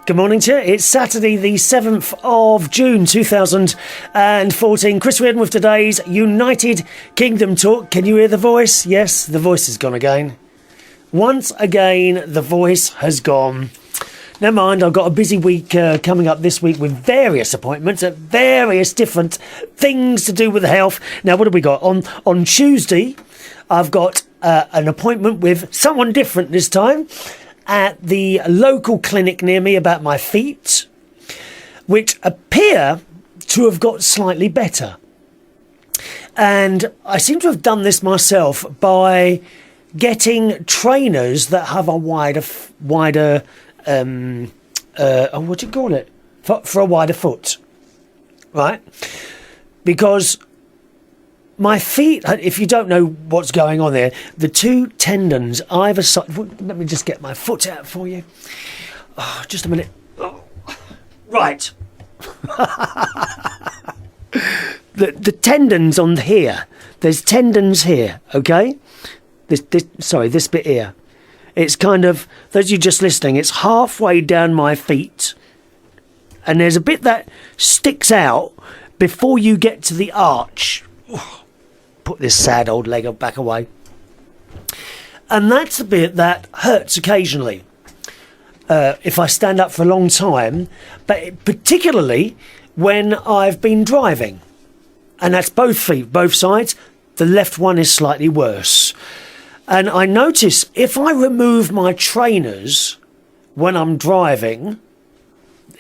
Good morning to you. It's Saturday the 7th of June 2014. Chris Reardon with today's United Kingdom talk. Can you hear the voice? Yes, the voice has gone again. Once again, the voice has gone. Never mind, I've got a busy week coming up this week with various appointments at various different things to do with health. Now, what have we got? On Tuesday, I've got an appointment with someone different this time at the local clinic near me about my feet, which appear to have got slightly better. And I seem to have done this myself by getting trainers that have a wider what do you call it? For a wider foot, right? Because my feet, if you don't know what's going on there, the two tendons either side. Let me just get my foot out for you. Oh, just a minute. Oh. Right. the tendons on here. There's tendons here, okay? This bit here. It's kind of, those of you just listening, it's halfway down my feet. And there's a bit that sticks out before you get to the arch. Put this sad old leg back away. And that's the bit that hurts occasionally if I stand up for a long time, but particularly when I've been driving. And that's both feet, both sides. The left one is slightly worse. And I notice if I remove my trainers when I'm driving,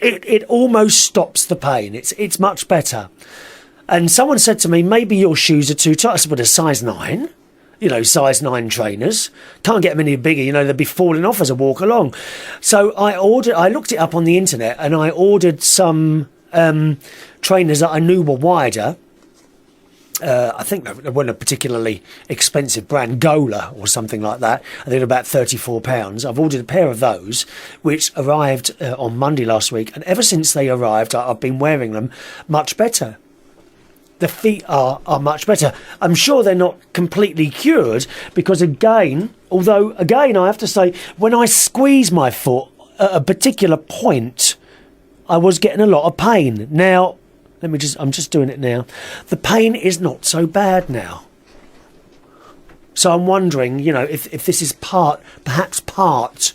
it almost stops the pain. It's much better. And someone said to me, maybe your shoes are too tight. I said, but a size 9, size 9 trainers. Can't get them any bigger, they'd be falling off as I walk along. So I looked it up on the internet and I ordered some trainers that I knew were wider. I think they weren't a particularly expensive brand, Gola or something like that. I think about £34. I've ordered a pair of those, which arrived on Monday last week. And ever since they arrived, I've been wearing them much better. The feet are much better. I'm sure they're not completely cured because I have to say, when I squeeze my foot at a particular point, I was getting a lot of pain. Now, I'm just doing it now. The pain is not so bad now. So I'm wondering, if this is perhaps part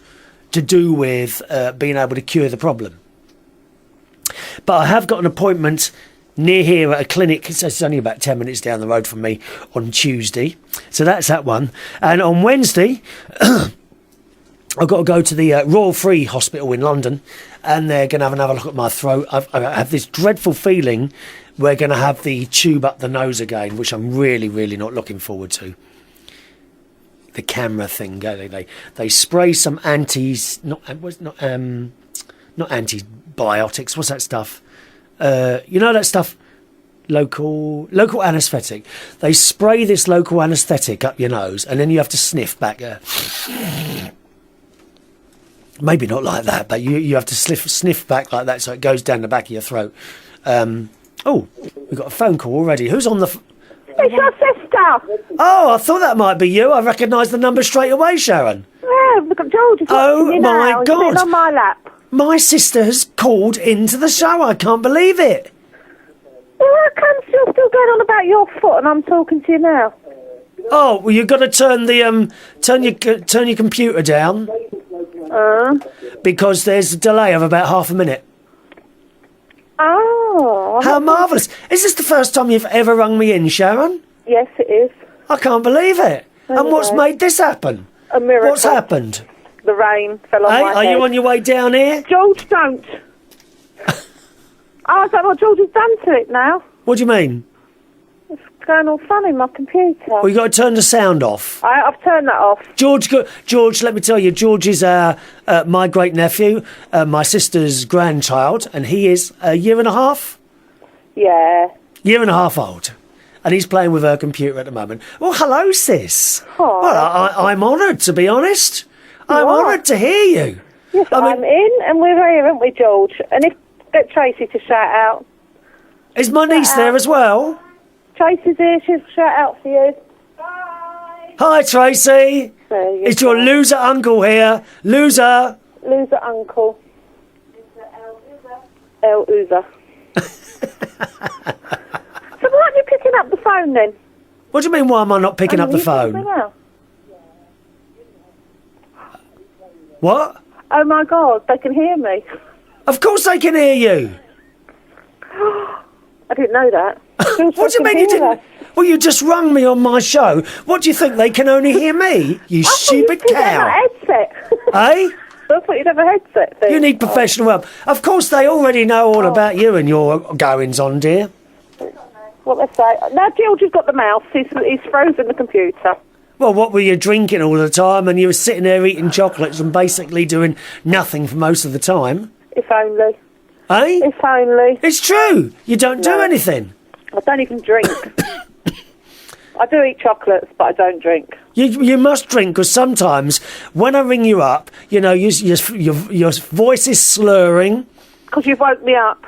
to do with being able to cure the problem. But I have got an appointment near here at a clinic. It's only about 10 minutes down the road from me on Tuesday. So that's that one. And on Wednesday, I've got to go to the Royal Free Hospital in London, and they're going to have another look at my throat. I have this dreadful feeling we're going to have the tube up the nose again, which I'm really, really not looking forward to. The camera thing, they spray some not antibiotics. What's that stuff? That stuff, local anaesthetic. They spray this local anaesthetic up your nose, and then you have to sniff back. Maybe not like that, but you have to sniff back like that, so it goes down the back of your throat. We've got a phone call already. Who's on the? It's your sister. Oh, I thought that might be you. I recognise the number straight away, Sharon. Yeah, look at George. Oh my God! He's on my lap. My sister has called into the show. I can't believe it. Well, how come you're still going on about your foot and I'm talking to you now? Oh, well, you've got to turn your computer down because there's a delay of about half a minute. Oh. How marvellous. Is this the first time you've ever rung me in, Sharon? Yes, it is. I can't believe it. And what's made this happen? A miracle. What's happened? The rain fell on my head. Are you on your way down here? George, don't. I don't know what George has done to it now. What do you mean? It's going all funny, my computer. Well, you've got to turn the sound off. I've turned that off. George, let me tell you, George is my great-nephew, my sister's grandchild, and he is a year and a half? Yeah. Year and a half old. And he's playing with her computer at the moment. Well, hello, sis. Oh. Well, I'm honoured, to be honest. I'm honoured to hear you. Yes, I'm in, and we're here, aren't we, George? And get Tracy to shout out. Is my niece there as well? Tracy's here. She'll shout out for you. Bye. Hi, Tracy. It's your loser uncle here. Loser. Loser uncle. El Uza. So why aren't you picking up the phone then? What do you mean, why am I not picking up the You can't phone? ring out. What? Oh my God, they can hear me. Of course they can hear you. I didn't know that. What do you mean you didn't? Well, you just rung me on my show. What do you think? They can only hear me? You stupid I cow. thought you'd have a headset. Eh? I thought you'd have a headset thing. You need professional help. Of course, they already know all about you and your goings on, dear. What they say? Now George has got the mouse. He's frozen the computer. Well, what were you drinking all the time and you were sitting there eating chocolates and basically doing nothing for most of the time? If only. Eh? If only. It's true. You don't do anything. I don't even drink. I do eat chocolates, but I don't drink. You must drink, because sometimes when I ring you up, you know, your voice is slurring. Because you've woke me up.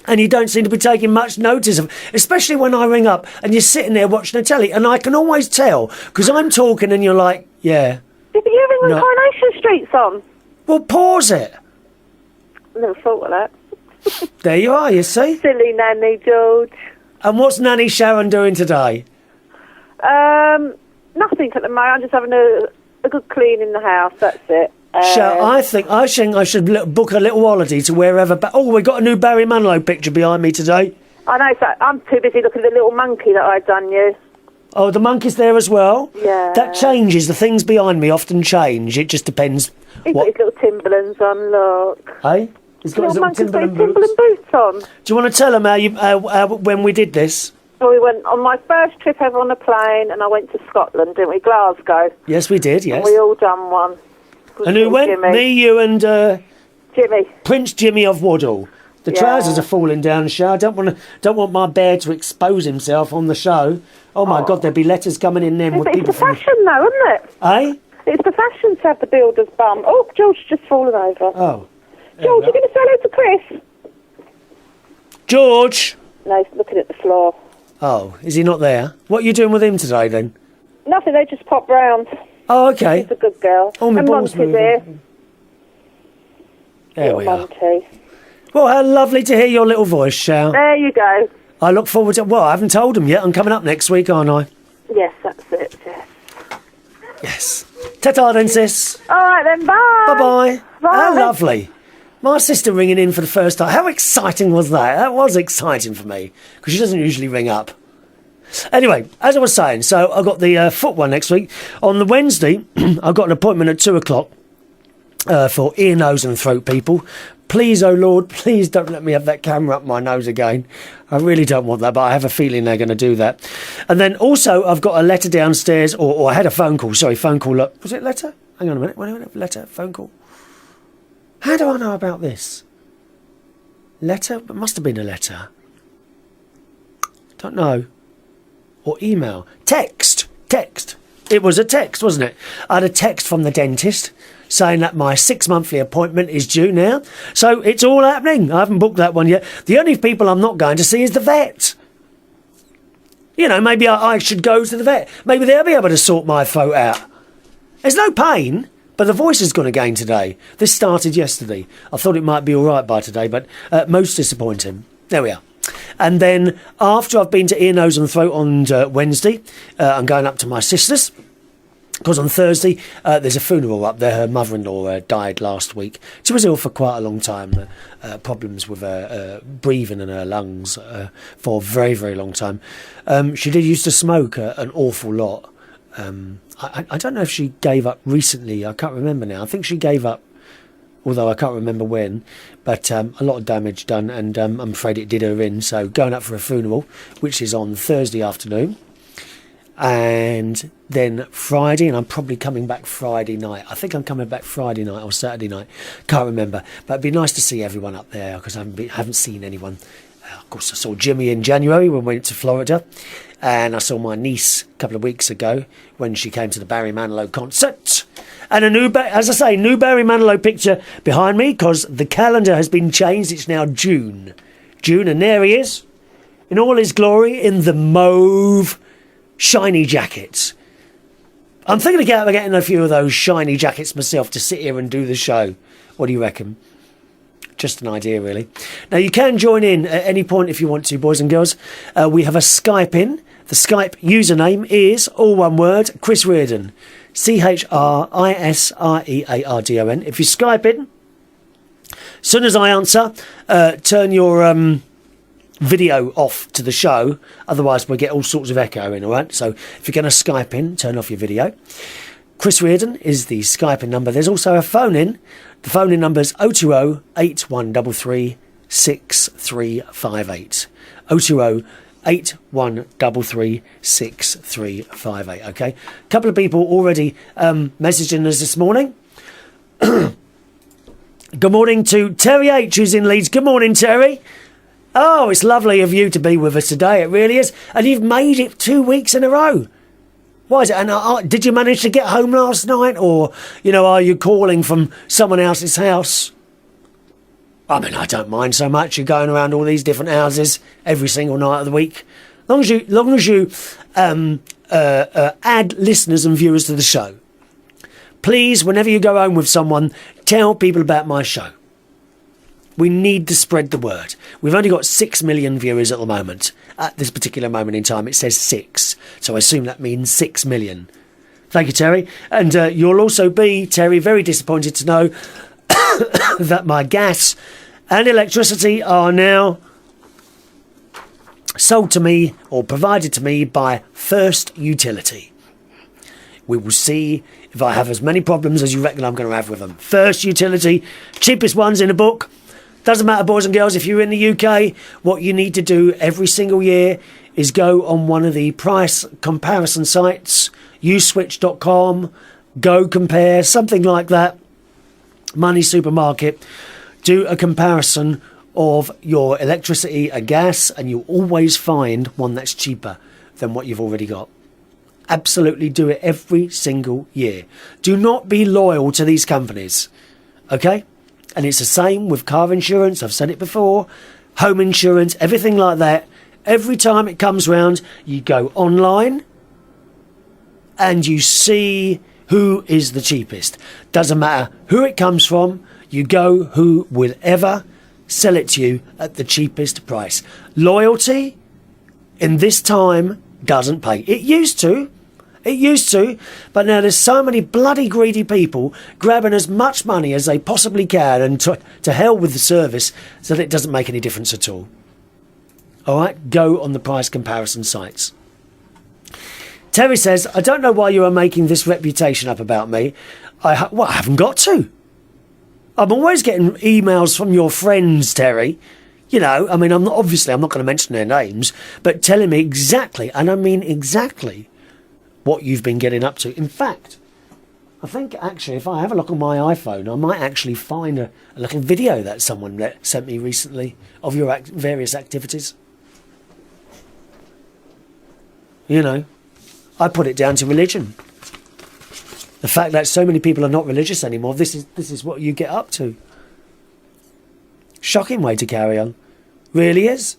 And you don't seem to be taking much notice of, especially when I ring up and you're sitting there watching the telly, and I can always tell because I'm talking and you're like, yeah. Did you ring when No. Coronation Street's on? Well, pause it. I never thought of that. There you are. You see. Silly nanny, George. And what's Nanny Sharon doing today? Nothing at the moment. I'm just having a good clean in the house. That's it. I think I should book a little holiday to wherever. Oh, we got a new Barry Manilow picture behind me today. I know. So I'm too busy looking at the little monkey that I've done you. Oh, the monkey's there as well? Yeah. That changes. The things behind me often change. It just depends. He's got his little Timberlands on, look. Hey? He's got his little Timberland Timberland boots on. Do you want to tell them when we did this? So we went on my first trip ever on a plane, and I went to Scotland, didn't we? Glasgow. Yes, we did, yes. And we all done one. And who went? Jimmy. Me, you and Jimmy. Prince Jimmy of Woodall. The trousers are falling down the show. I don't want my bear to expose himself on the show. Oh my God, there'd be letters coming in then. It's the fashion though, isn't it? Eh? It's the fashion to have the builder's bum. Oh, George's just fallen over. Oh. George, you're going to say hello to Chris? George! No, he's looking at the floor. Oh, is he not there? What are you doing with him today then? Nothing, they just popped round. Oh, okay. She's a good girl. Oh, my and balls Monty's here. There we are. Monty. Well, how lovely to hear your little voice, Shao. There you go. I look forward to... Well, I haven't told him yet. I'm coming up next week, aren't I? Yes, that's it, yes. Yes. Ta-ta then, sis. All right then, bye. Bye-bye. Bye. How lovely. My sister ringing in for the first time. How exciting was that? That was exciting for me, because she doesn't usually ring up. Anyway, as I was saying, so I've got the foot one next week. On the Wednesday, I've got an appointment at 2 o'clock for ear, nose and throat people. Please, oh Lord, please don't let me have that camera up my nose again. I really don't want that, but I have a feeling they're going to do that. And then also, I've got a letter downstairs, or I had a phone call. Sorry, phone call. Was it letter? Hang on a minute. Wait a minute. Letter, phone call. How do I know about this? Letter? It must have been a letter. Don't know. Or email. Text. It was a text, wasn't it? I had a text from the dentist saying that my 6-monthly appointment is due now. So it's all happening. I haven't booked that one yet. The only people I'm not going to see is the vet. You know, maybe I should go to the vet. Maybe they'll be able to sort my throat out. There's no pain, but the voice has gone again today. This started yesterday. I thought it might be all right by today, but most disappointing. There we are. And then after I've been to ear, nose and throat on Wednesday, I'm going up to my sister's. Because on Thursday, there's a funeral up there. Her mother-in-law died last week. She was ill for quite a long time. Problems with her breathing and her lungs for a very, very long time. She did used to smoke an awful lot. I don't know if she gave up recently. I can't remember now. I think she gave up, although I can't remember when. But a lot of damage done, and I'm afraid it did her in. So going up for a funeral, which is on Thursday afternoon. And then Friday, and I'm probably coming back Friday night. I think I'm coming back Friday night or Saturday night. Can't remember. But it'd be nice to see everyone up there, because I haven't seen anyone. Of course, I saw Jimmy in January when we went to Florida. And I saw my niece a couple of weeks ago when she came to the Barry Manilow concert. And a new Barry Manilow picture behind me, because the calendar has been changed. It's now June. And there he is, in all his glory, in the mauve shiny jackets. I'm thinking of getting a few of those shiny jackets myself to sit here and do the show. What do you reckon? Just an idea, really. Now, you can join in at any point if you want to, boys and girls. We have a Skype in. The Skype username is, all one word, Chris Reardon. CHRISREARDON. If you Skype in, as soon as I answer, turn your video off to the show. Otherwise, we'll get all sorts of echo in, all right? So if you're going to Skype in, turn off your video. Chris Reardon is the Skype-in number. There's also a phone-in. The phone-in number is 020 8133 6358. 020 8133 6358. Okay? A couple of people already messaging us this morning. Good morning to Terry H, who's in Leeds. Good morning, Terry. Oh, it's lovely of you to be with us today. It really is. And you've made it 2 weeks in a row. Why is it? And did you manage to get home last night? Or, are you calling from someone else's house? I mean, I don't mind so much. You're going around all these different houses every single night of the week. Long as you add listeners and viewers to the show. Please, whenever you go home with someone, tell people about my show. We need to spread the word. We've only got 6 million viewers at the moment. At this particular moment in time, it says 6. So I assume that means 6 million. Thank you, Terry. And you'll also be, Terry, very disappointed to know that my gas and electricity are now sold to me or provided to me by First Utility. We will see if I have as many problems as you reckon I'm going to have with them. First Utility, cheapest ones in the book. Doesn't matter, boys and girls, if you're in the UK, what you need to do every single year is go on one of the price comparison sites, uswitch.com, Go Compare, something like that, Money Supermarket. Do a comparison of your electricity and gas, and you'll always find one that's cheaper than what you've already got. Absolutely do it every single year. Do not be loyal to these companies, okay? And it's the same with car insurance. I've said it before. Home insurance, everything like that. Every time it comes round, you go online and you see who is the cheapest. Doesn't matter who it comes from. You go who would ever sell it to you at the cheapest price. Loyalty in this time doesn't pay. It used to. But now there's so many bloody greedy people grabbing as much money as they possibly can and to hell with the service so that it doesn't make any difference at all. All right, go on the price comparison sites. Terry says, I don't know why you are making this reputation up about me. I haven't got to. I'm always getting emails from your friends, Terry. I'm not going to mention their names, but telling me exactly, and I mean exactly, what you've been getting up to. In fact, I think actually if I have a look on my iPhone, I might actually find a little video that someone sent me recently of your various activities. I put it down to religion. The fact that so many people are not religious anymore, this is what you get up to. Shocking way to carry on. Really is.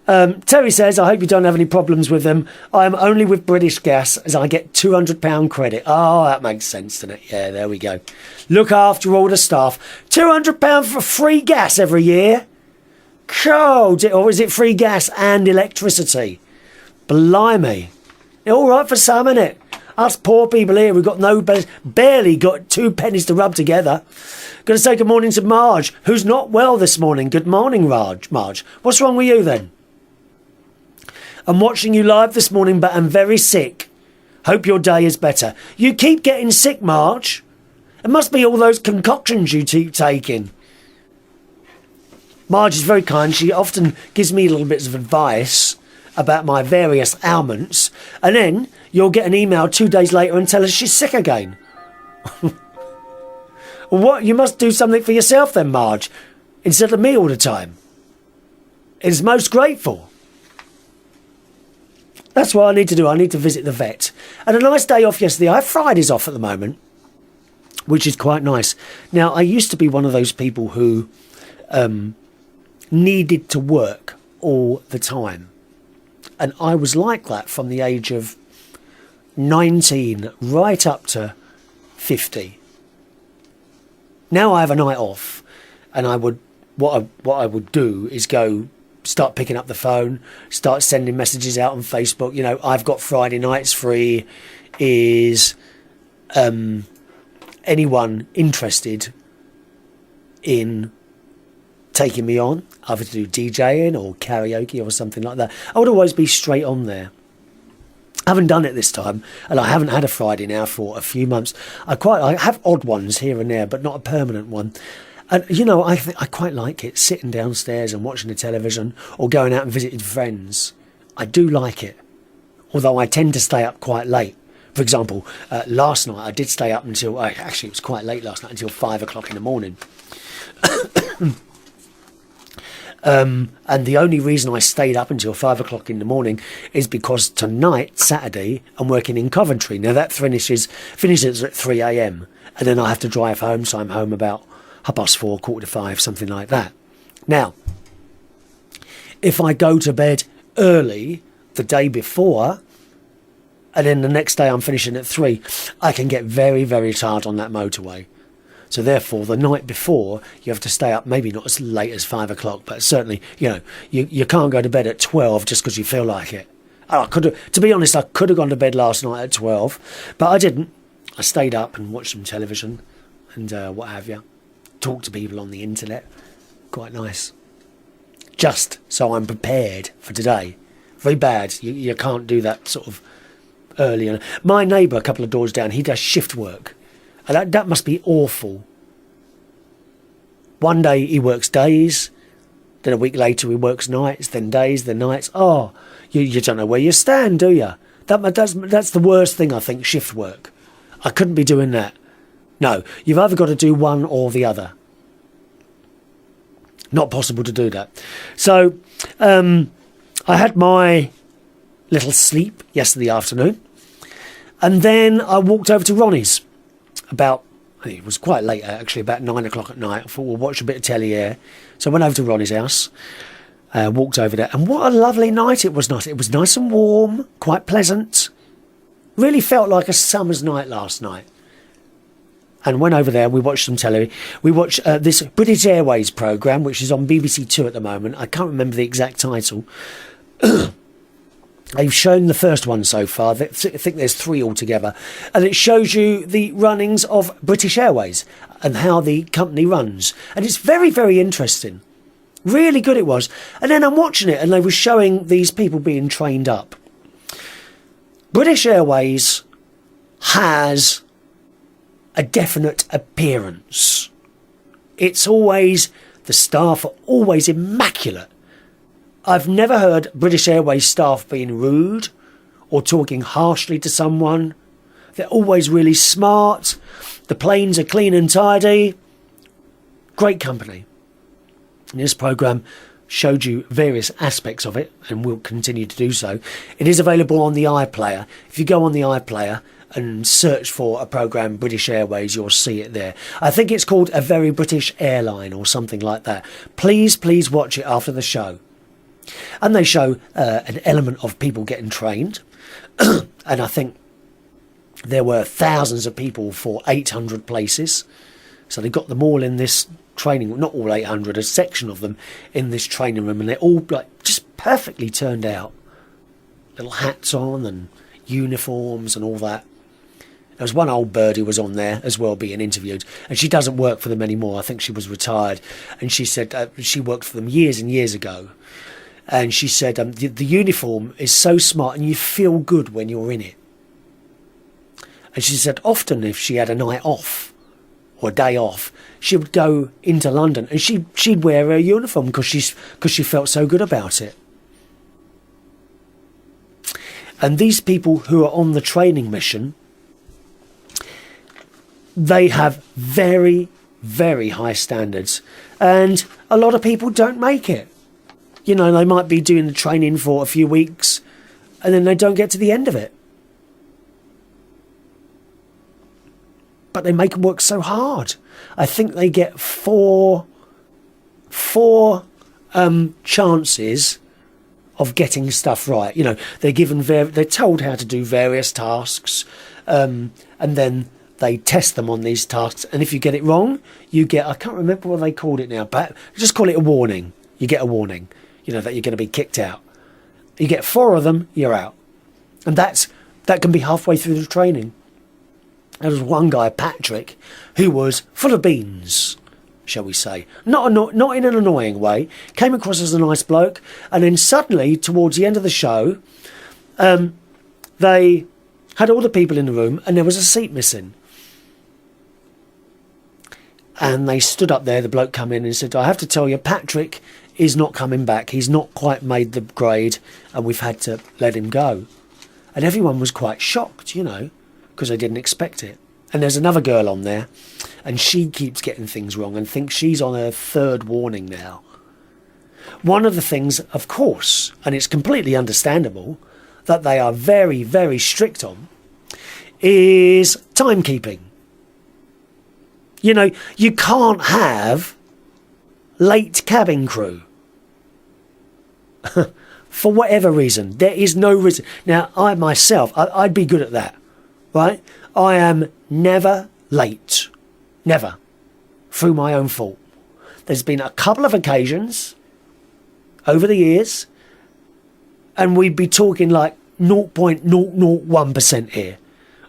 Terry says, I hope you don't have any problems with them. I am only with British Gas as I get £200 credit. Oh, that makes sense, doesn't it? Yeah, there we go. Look after all the staff. £200 for free gas every year? Cold. Or is it free gas and electricity? Blimey. All right for some, isn't it? Us poor people here, we've got barely got 2 pennies to rub together. Going to say good morning to Marge, who's not well this morning. Good morning, Marge. What's wrong with you then? I'm watching you live this morning, but I'm very sick. Hope your day is better. You keep getting sick, Marge. It must be all those concoctions you keep taking. Marge is very kind. She often gives me little bits of advice about my various ailments, and then you'll get an email 2 days later and tell us she's sick again. What? You must do something for yourself then, Marge, instead of me all the time. It's most grateful. That's what I need to do. I need to visit the vet. I had a nice day off yesterday. I have Fridays off at the moment, which is quite nice. Now, I used to be one of those people who needed to work all the time. And I was like that from the age of 19 right up to 50. Now I have a night off, and what I would do is go start picking up the phone, start sending messages out on Facebook. You know, I've got Friday nights free. Is anyone interested in taking me on, either to do DJing or karaoke or something like that? I would always be straight on there. I haven't done it this time, and I haven't had a Friday now for a few months. I have odd ones here and there, but not a permanent one. And, you know, I quite like it, sitting downstairs and watching the television or going out and visiting friends. I do like it, although I tend to stay up quite late. For example, last night I did stay up until, actually it was quite late last night, until 5 o'clock in the morning. And the only reason I stayed up until 5 o'clock in the morning is because tonight, Saturday, I'm working in Coventry. Now that finishes at 3 a.m. and then I have to drive home, so I'm home about 4:30, 4:45, something like that. Now, if I go to bed early the day before, and then the next day I'm finishing at 3, I can get very, very tired on that motorway. So therefore, the night before, you have to stay up, maybe not as late as 5 o'clock, but certainly, you know, you can't go to bed at 12 just because you feel like it. To be honest, I could have gone to bed last night at 12, but I didn't. I stayed up and watched some television and what have you. Talked to people on the internet. Quite nice. Just so I'm prepared for today. Very bad. You can't do that sort of early. My neighbour, a couple of doors down, he does shift work. And that must be awful. One day he works days, then a week later he works nights, then days, then nights. Oh, you don't know where you stand, do you? That's the worst thing, I think, shift work. I couldn't be doing that. No, you've either got to do one or the other. Not possible to do that. So, I had my little sleep yesterday afternoon, and then I walked over to Ronny's. It was quite late actually, about 9 o'clock at night. I thought we'll watch a bit of telly here. So I went over to Ronny's house, walked over there, and what a lovely night it was. It was nice and warm, quite pleasant. Really felt like a summer's night last night. And went over there, we watched some telly. We watched this British Airways programme, which is on BBC Two at the moment. I can't remember the exact title. They've shown the first one so far. I think there's 3 altogether. And it shows you the runnings of British Airways and how the company runs. And it's very, very interesting. Really good it was. And then I'm watching it and they were showing these people being trained up. British Airways has a definite appearance. It's always, the staff are always immaculate. I've never heard British Airways staff being rude or talking harshly to someone. They're always really smart. The planes are clean and tidy. Great company. And this programme showed you various aspects of it and will continue to do so. It is available on the iPlayer. If you go on the iPlayer and search for a programme British Airways, you'll see it there. I think it's called A Very British Airline or something like that. Please watch it after the show. And they show an element of people getting trained. And I think there were thousands of people for 800 places. So they got them all in this training, not all 800, a section of them in this training room. And they're all like just perfectly turned out. Little hats on and uniforms and all that. There was one old bird who was on there as well being interviewed. And she doesn't work for them anymore. I think she was retired. And she said she worked for them years and years ago. And she said the uniform is so smart and you feel good when you're in it. And she said often if she had a night off or a day off, she would go into London and she'd wear her uniform because she felt so good about it. And these people who are on the training mission, they have very, very high standards. And a lot of people don't make it. You know, they might be doing the training for a few weeks and then they don't get to the end of it. But they make them work so hard. I think they get four chances of getting stuff right. You know, they're given they're told how to do various tasks, and then they test them on these tasks, and if you get it wrong, you get, I can't remember what they called it now, but just call it a warning. You get a warning, you know, that you're going to be kicked out. You get 4 of them, you're out. And that can be halfway through the training. There was one guy, Patrick, who was full of beans, shall we say. Not in an annoying way. Came across as a nice bloke. And then suddenly, towards the end of the show, they had all the people in the room and there was a seat missing. And they stood up there, the bloke come in and said, I have to tell you, Patrick is not coming back. He's not quite made the grade and we've had to let him go. And everyone was quite shocked, you know, because they didn't expect it. And there's another girl on there and she keeps getting things wrong and thinks she's on her 3rd warning now. One of the things, of course, and it's completely understandable, that they are very, very strict on is timekeeping. You know, you can't have late cabin crew. For whatever reason. There is no reason. Now, I myself, I'd be good at that, right? I am never late. Never. Through my own fault. There's been a couple of occasions over the years, and we'd be talking like 0.001% here.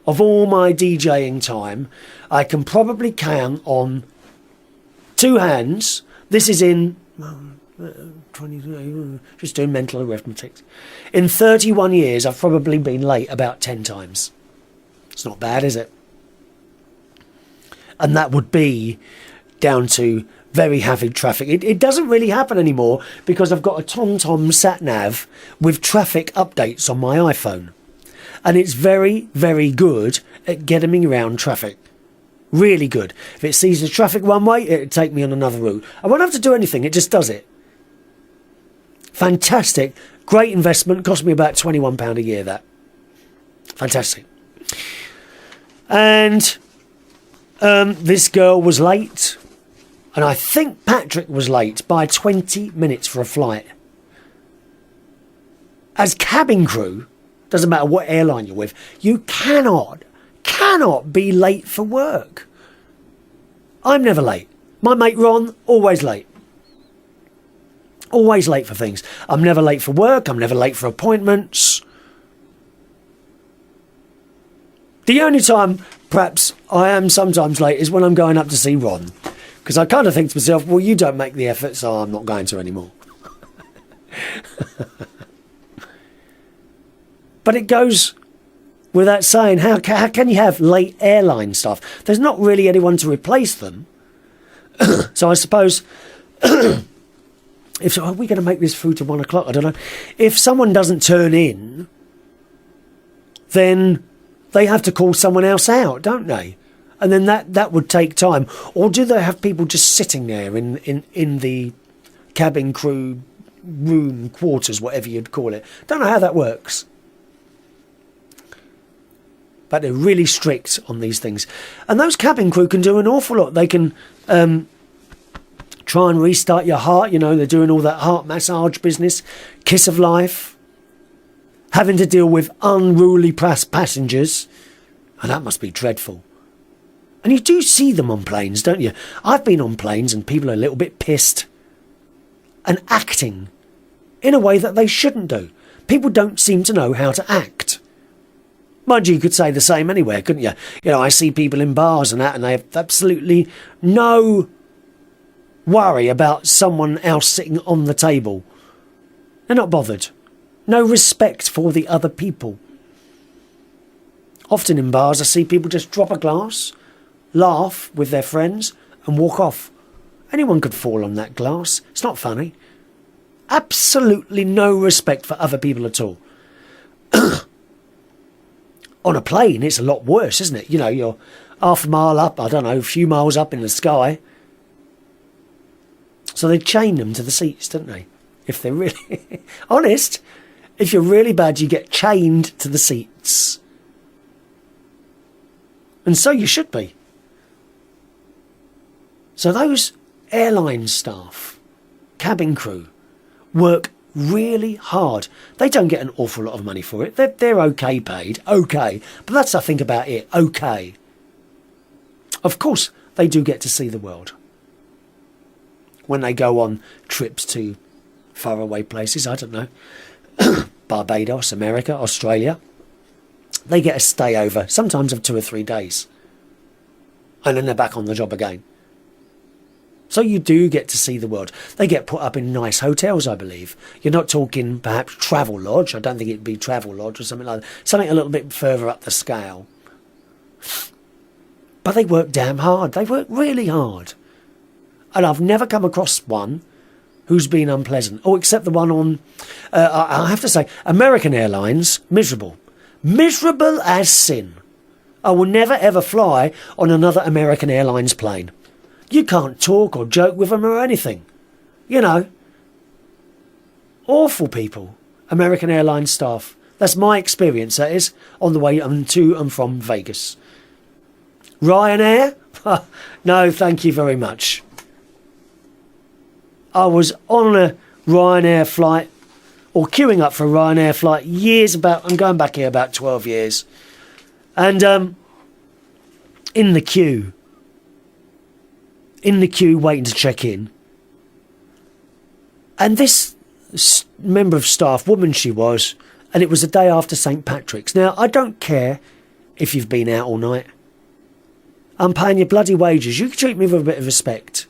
Of all my DJing time, I can probably count on 2 hands. This is in 20, just doing mental arithmetic. In 31 years, I've probably been late about 10 times. It's not bad, is it? And that would be down to very heavy traffic. It doesn't really happen anymore because I've got a TomTom sat-nav with traffic updates on my iPhone. And it's very, very good at getting me around traffic. Really good. If it sees the traffic one way, it'll take me on another route. I won't have to do anything, it just does it. Fantastic. Great investment. Cost me about £21 a year, that. Fantastic. And this girl was late. And I think Patrick was late by 20 minutes for a flight. As cabin crew, doesn't matter what airline you're with, you cannot be late for work. I'm never late. My mate Ron, always late. Always late for things. I'm never late for work. I'm never late for appointments. The only time, perhaps, I am sometimes late is when I'm going up to see Ron. Because I kind of think to myself, well, you don't make the effort, so I'm not going to anymore. But it goes without saying, how can you have late airline stuff? There's not really anyone to replace them. So I suppose, if are we going to make this through to 1 o'clock? I don't know. If someone doesn't turn in, then they have to call someone else out, don't they? And then that would take time. Or do they have people just sitting there in the cabin crew room, quarters, whatever you'd call it? Don't know how that works. But they're really strict on these things. And those cabin crew can do an awful lot. They can try and restart your heart. You know, they're doing all that heart massage business. Kiss of life. Having to deal with unruly passengers. And that must be dreadful. And you do see them on planes, don't you? I've been on planes and people are a little bit pissed. And acting in a way that they shouldn't do. People don't seem to know how to act. Mind you could say the same anywhere, couldn't you? You know, I see people in bars and that, and they have absolutely no worry about someone else sitting on the table. They're not bothered. No respect for the other people. Often in bars, I see people just drop a glass, laugh with their friends, and walk off. Anyone could fall on that glass. It's not funny. Absolutely no respect for other people at all. On a plane, it's a lot worse, isn't it? You know, you're half a mile up, I don't know, a few miles up in the sky. So they chain them to the seats, don't they? If they're really... honest, if you're really bad, you get chained to the seats. And so you should be. So those airline staff, cabin crew, work really hard. They don't get an awful lot of money for it. They're okay paid, okay. But that's the thing about it, okay. Of course, they do get to see the world. When they go on trips to faraway places, I don't know, Barbados, America, Australia, they get a stay over, sometimes of 2 or 3 days. And then they're back on the job again. So you do get to see the world. They get put up in nice hotels, I believe. You're not talking perhaps Travel Lodge. I don't think it'd be Travel Lodge or something like that. Something a little bit further up the scale. But they work damn hard. They work really hard. And I've never come across one who's been unpleasant. Oh, except the one on, I have to say, American Airlines, miserable. Miserable as sin. I will never ever fly on another American Airlines plane. You can't talk or joke with them or anything. You know. Awful people. American Airlines staff. That's my experience, that is, on the way to and from Vegas. Ryanair? No, thank you very much. I was on a Ryanair flight, or queuing up for a Ryanair flight I'm going back here about 12 years. And in the queue waiting to check in. And this member of staff, woman she was, and it was the day after St. Patrick's. Now, I don't care if you've been out all night. I'm paying your bloody wages. You can treat me with a bit of respect.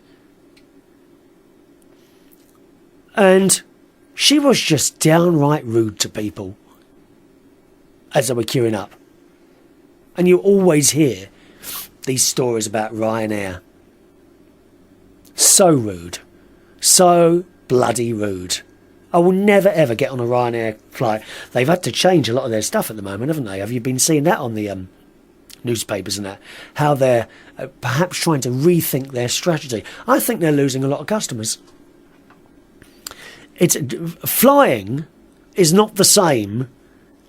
And she was just downright rude to people as they were queuing up. And you always hear these stories about Ryanair. So rude. So bloody rude. I will never ever get on a Ryanair flight. They've had to change a lot of their stuff at the moment, haven't they? Have you been seeing that on the newspapers and that? How they're perhaps trying to rethink their strategy. I think they're losing a lot of customers. Flying is not the same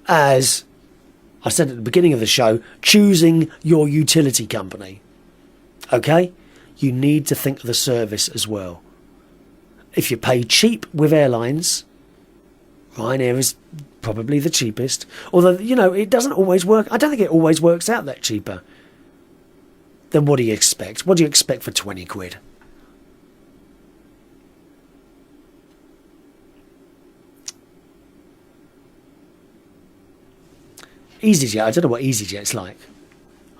as, I said at the beginning of the show, choosing your utility company. Okay? You need to think of the service as well. If you pay cheap with airlines, Ryanair is probably the cheapest. Although, you know, it doesn't always work. I don't think it always works out that cheaper. Then what do you expect? What do you expect for 20 quid? EasyJet, I don't know what EasyJet's like.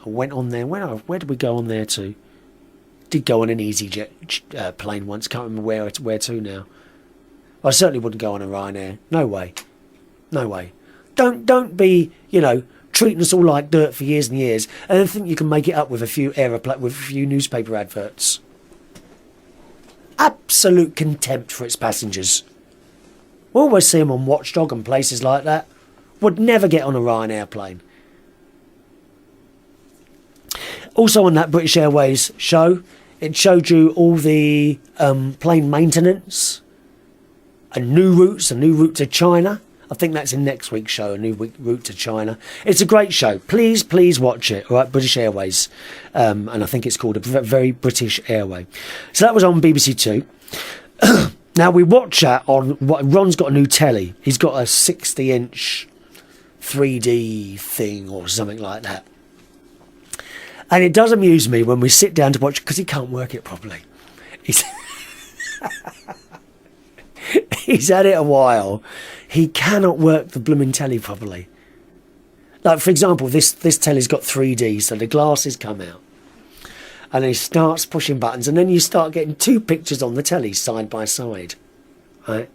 I went on there. Where did we go on there to? Did go on an EasyJet plane once. Can't remember where to now. I certainly wouldn't go on a Ryanair. No way. No way. Don't be, you know, treating us all like dirt for years and years, and then think you can make it up with a few newspaper adverts. Absolute contempt for its passengers. We always see them on Watchdog and places like that. Would never get on a Ryanair plane. Also on that British Airways show, it showed you all the plane maintenance and new routes, a new route to China. I think that's in next week's show, a new route to China. It's a great show. Please watch it. All right, British Airways. And I think it's called A Very British Airway. So that was on BBC Two. Now we watch that on, Ron's got a new telly. He's got a 60-inch 3D thing or something like that. And it does amuse me when we sit down to watch, because he can't work it properly. He's had it a while. He cannot work the blooming telly properly. Like, for example, this telly's got 3D, so the glasses come out. And he starts pushing buttons, and then you start getting two pictures on the telly side by side. Right?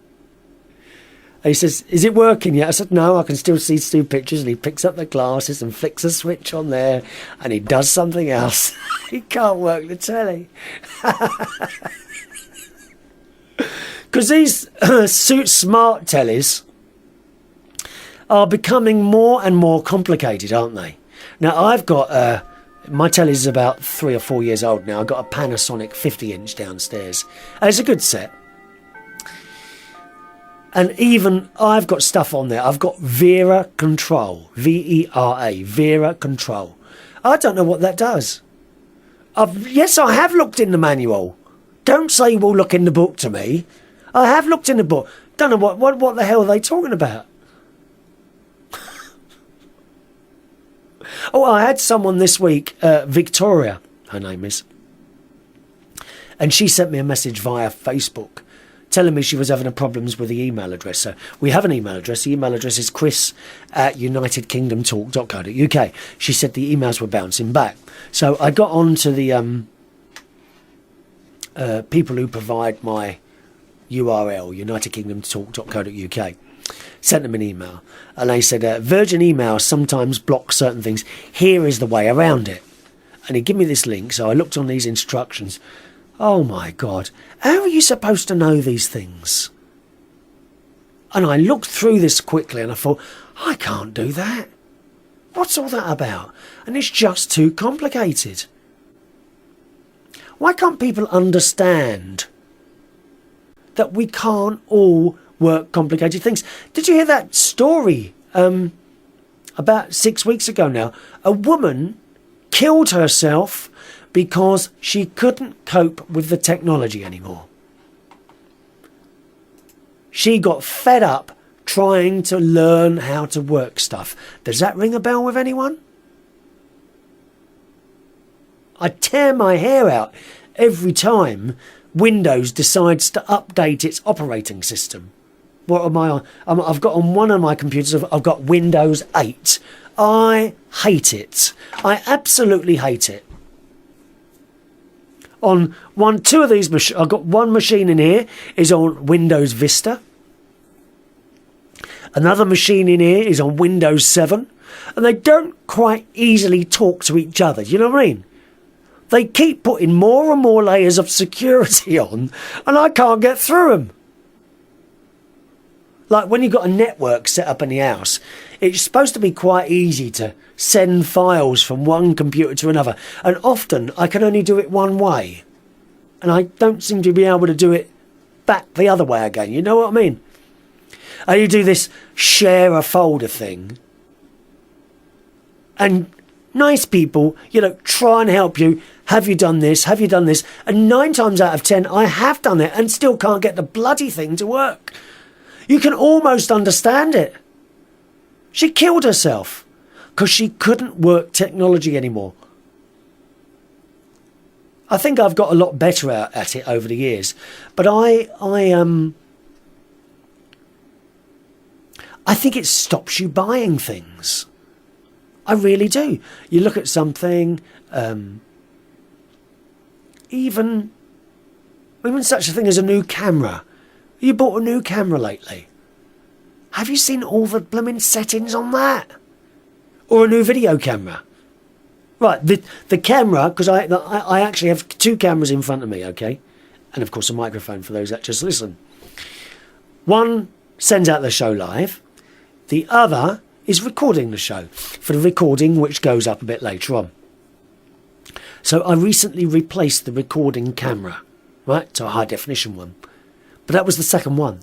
And he says, "Is it working yet?" I said, "No, I can still see two pictures." And he picks up the glasses and flicks a switch on there, and he does something else. He can't work the telly. Because these smart tellies are becoming more and more complicated, aren't they? Now, I've got, my telly's about 3 or 4 years old now. I've got a Panasonic 50-inch downstairs. And it's a good set. And even I've got stuff on there. I've got Vera Control. V-E-R-A. Vera Control. I don't know what that does. Yes, I have looked in the manual. Don't say, "Well, look in the book" to me. I have looked in the book. Don't know what the hell are they talking about. Oh, I had someone this week, Victoria, her name is. And she sent me a message via Facebook telling me she was having problems with the email address. So we have an email address. The email address is chris@unitedkingdomtalk.co.uk. She said the emails were bouncing back. So I got on to the people who provide my URL, unitedkingdomtalk.co.uk. Sent them an email. And they said, Virgin email sometimes blocks certain things. Here is the way around it. And he gave me this link. So I looked on these instructions. Oh my God, how are you supposed to know these things? And I looked through this quickly and I thought, I can't do that. What's all that about? And it's just too complicated. Why can't people understand that we can't all work complicated things? Did you hear that story about 6 weeks ago now? A woman killed herself because she couldn't cope with the technology anymore. She got fed up trying to learn how to work stuff. Does that ring a bell with anyone? I tear my hair out every time Windows decides to update its operating system. What am I on? I've got on one of my computers, I've got Windows 8. I hate it. I absolutely hate it. On two of these machines, I've got one machine in here is on Windows Vista. Another machine in here is on Windows 7. And they don't quite easily talk to each other. You know what I mean? They keep putting more and more layers of security on, and I can't get through them. Like when you've got a network set up in the house, it's supposed to be quite easy to send files from one computer to another. And often I can only do it one way. And I don't seem to be able to do it back the other way again. You know what I mean? And you do this share a folder thing. And nice people, try and help you. Have you done this? Have you done this? And 9 times out of 10, I have done it and still can't get the bloody thing to work. You can almost understand it. She killed herself because she couldn't work technology anymore. I think I've got a lot better at it over the years, but I think it stops you buying things. I really do. You look at something, even such a thing as a new camera. You bought a new camera lately. Have you seen all the blooming settings on that? Or a new video camera? Right, the camera, because I actually have 2 cameras in front of me, okay? And of course a microphone for those that just listen. One sends out the show live. The other is recording the show for the recording which goes up a bit later on. So I recently replaced the recording camera, right, to a high definition one. But that was the second one,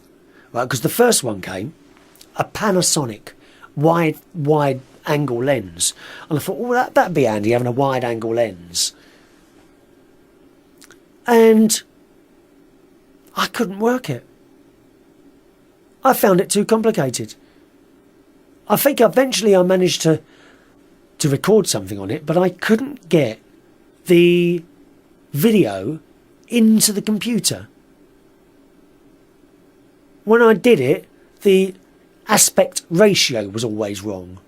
right? Because the first one came, a Panasonic wide angle lens. And I thought, well, that'd be handy, having a wide angle lens. And I couldn't work it. I found it too complicated. I think eventually I managed to record something on it, but I couldn't get the video into the computer. When I did it, the aspect ratio was always wrong.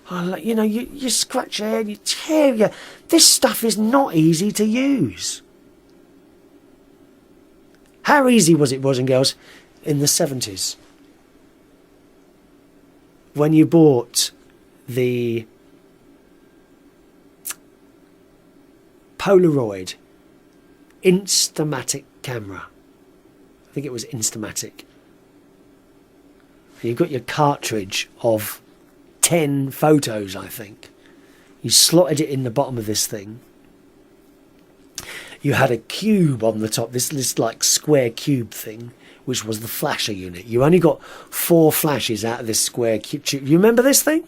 You scratch your head, you tear your... This stuff is not easy to use. How easy was it, boys and girls, in the 70s? When you bought the Polaroid Instamatic camera. I think it was Instamatic. You got your cartridge of 10 photos, I think. You slotted it in the bottom of this thing. You had a cube on the top, this like square cube thing, which was the flasher unit. You only got 4 flashes out of this square cube. You remember this thing?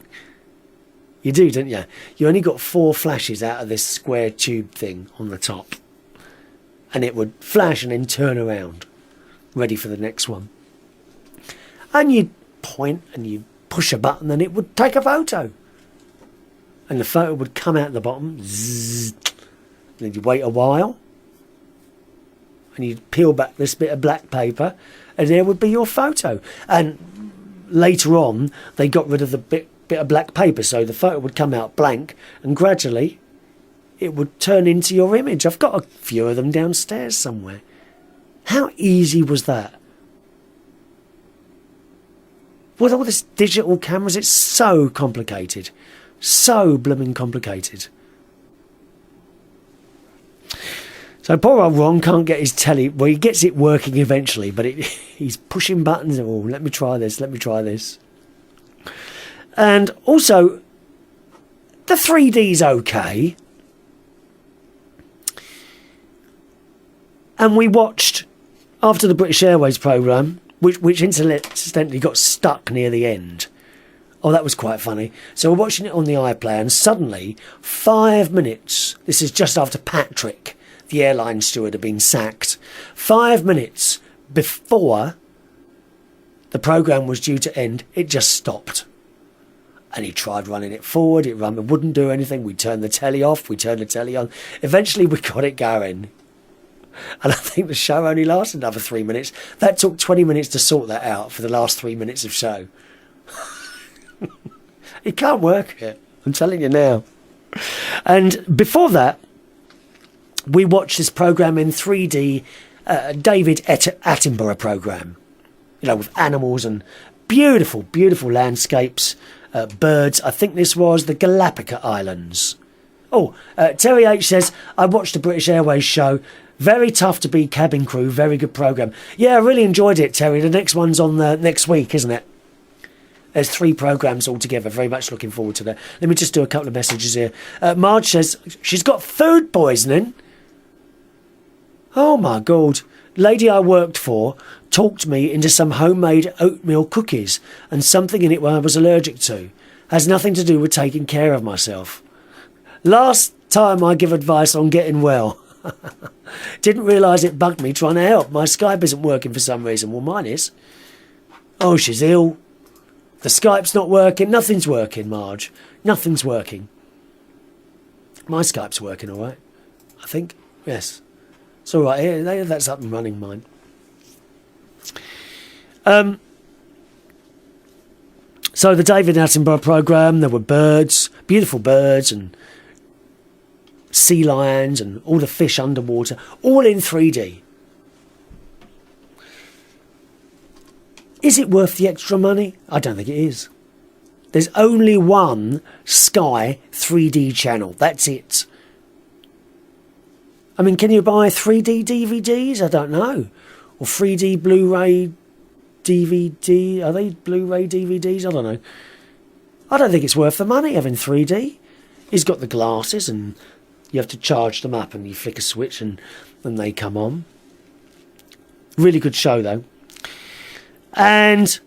You do, don't you? You only got 4 flashes out of this square tube thing on the top. And it would flash and then turn around, ready for the next one. And you'd point and you'd push a button and it would take a photo. And the photo would come out the bottom. Zzz, Then you wait a while, and you peel back this bit of black paper, and there would be your photo. And later on, they got rid of the bit of black paper, so the photo would come out blank, and gradually it would turn into your image. I've got a few of them downstairs somewhere. How easy was that? With all this digital cameras, it's so complicated. So blooming complicated. So poor old Ron can't get his telly. Well, he gets it working eventually, but he's pushing buttons. Oh, let me try this, let me try this. And also, the 3D's okay. And we watched, after the British Airways programme, which incidentally got stuck near the end. Oh, that was quite funny. So we're watching it on the iPlayer, and suddenly, 5 minutes, this is just after Patrick, the airline steward, had been sacked, 5 minutes before the programme was due to end, it just stopped. And he tried running it forward, it wouldn't do anything. We turned the telly off, we turned the telly on. Eventually we got it going. And I think the show only lasted another 3 minutes. That took 20 minutes to sort that out for the last 3 minutes of show. It can't work it, I'm telling you now. And before that, we watched this programme in 3D, David Attenborough programme, with animals and beautiful, beautiful landscapes, birds. I think this was the Galapagos Islands. Oh, Terry H says, I watched the British Airways show. Very tough to be cabin crew, very good programme. Yeah, I really enjoyed it, Terry. The next one's on next week, isn't it? There's 3 programmes altogether. Very much looking forward to that. Let me just do a couple of messages here. Marge says, she's got food poisoning. Oh, my God. Lady I worked for talked me into some homemade oatmeal cookies and something in it I was allergic to. Has nothing to do with taking care of myself. Last time I give advice on getting well. Didn't realise it bugged me trying to help. My Skype isn't working for some reason. Well, mine is. Oh, she's ill. The Skype's not working. Nothing's working, Marge. Nothing's working. My Skype's working all right, I think. Yes. It's all right here. That's up and running, mine. So the David Attenborough programme, there were birds, beautiful birds and sea lions and all the fish underwater, all in 3D. Is it worth the extra money? I don't think it is. There's only one Sky 3D channel. That's it. I mean, can you buy 3D DVDs? I don't know. Or 3D Blu-ray DVD. Are they Blu-ray DVDs? I don't know. I don't think it's worth the money having 3D. He's got the glasses and you have to charge them up and you flick a switch and they come on. Really good show, though. And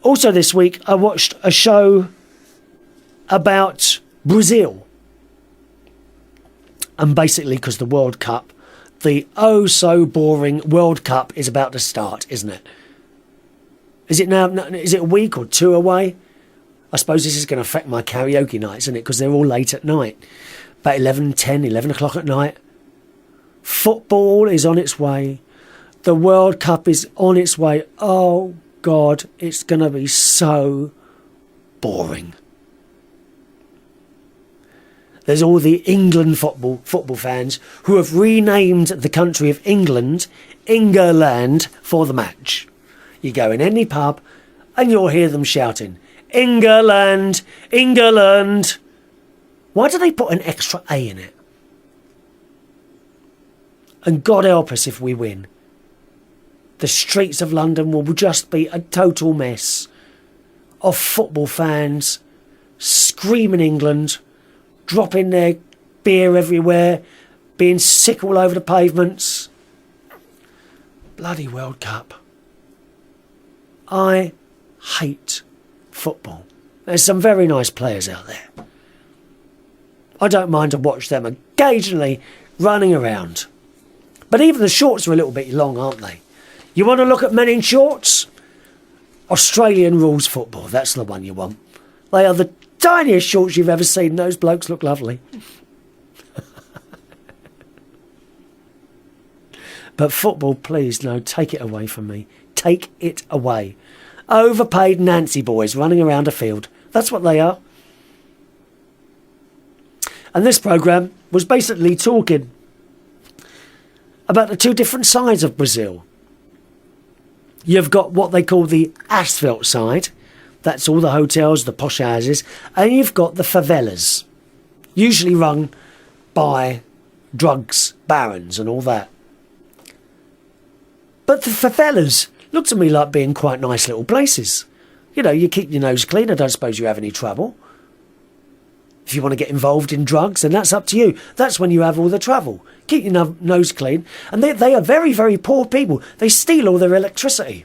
also this week, I watched a show about Brazil. And basically, because the World Cup, the oh-so-boring World Cup is about to start, isn't it? Is it now? Is it a week or 2 away? I suppose this is going to affect my karaoke nights, isn't it? Because they're all late at night. About 11 o'clock at night. Football is on its way. The World Cup is on its way. Oh, God, it's going to be so boring. There's all the England football fans who have renamed the country of England, England, for the match. You go in any pub and you'll hear them shouting, England, England. Why do they put an extra A in it? And God help us if we win. The streets of London will just be a total mess of football fans screaming England, dropping their beer everywhere, being sick all over the pavements. Bloody World Cup. I hate football. There's some very nice players out there. I don't mind to watch them occasionally running around. But even the shorts are a little bit long, aren't they? You want to look at men in shorts? Australian rules football, that's the one you want. They are the tiniest shorts you've ever seen. Those blokes look lovely. But football, please, no, take it away from me. Take it away. Overpaid Nancy boys running around a field. That's what they are. And this programme was basically talking about the two different sides of Brazil. You've got what they call the asphalt side. That's all the hotels, the posh houses. And you've got the favelas, usually run by drugs barons and all that. But the favelas look to me like being quite nice little places. You know, you keep your nose clean. I don't suppose you have any trouble. If you want to get involved in drugs, then that's up to you. That's when you have all the trouble. Keep your nose clean. And they are very, very poor people. They steal all their electricity.